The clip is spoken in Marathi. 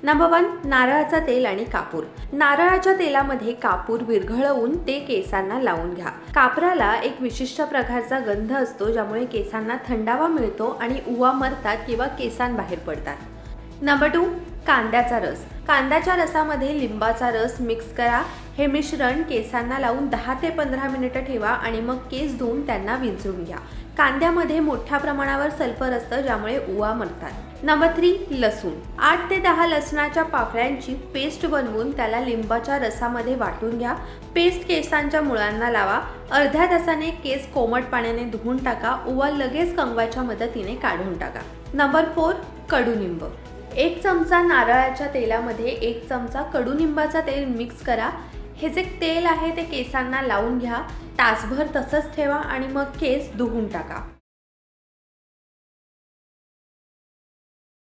नंबर 1, नारळाचा तेल आणि कापूर। नारळाच्या तेलामध्ये कापूर विरघळवून ते केसांना लावून घ्या। कापराला एक विशिष्ट प्रकारचा गंध असतो, ज्यामुळे केसांना थंडावा मिळतो आणि उवा मरतात किंवा केसांबाहेर पडतात। नंबर 2, कांद्याचा रस। कांद्याच्या रसामध्ये लिंबाचा रस मिक्स करा। हे मिश्रण केसांना लावून 10 ते 15 मिनिटे ठेवा आणि मग केस धुवून त्यांना विंचरून घ्या। कांद्यामध्ये मोठ्या प्रमाणावर सल्फर असतं, ज्यामुळे उवा मरतात। नंबर 3, लसूण। 8 ते 10 लसणाच्या पाकळ्यांची पेस्ट बनवून त्याला लिंबाच्या रसामध्ये वाटून घ्या। पेस्ट केसांच्या मुळांना लावा। अर्ध्या तासाने केस कोमट पाण्याने धुवून टाका। उवा लगेच कंगवाच्या मदतीने काढून टाका। नंबर 4, कडुनिंब। 1 चमचा नारळाच्या तेलामध्ये 1 चमचा कडुनिंबाचा तेल मिक्स करा। हे जे तेल आहे ते केसांना लावून घ्या। तासभर तसंच ठेवा आणि मग केस धुवून टाका।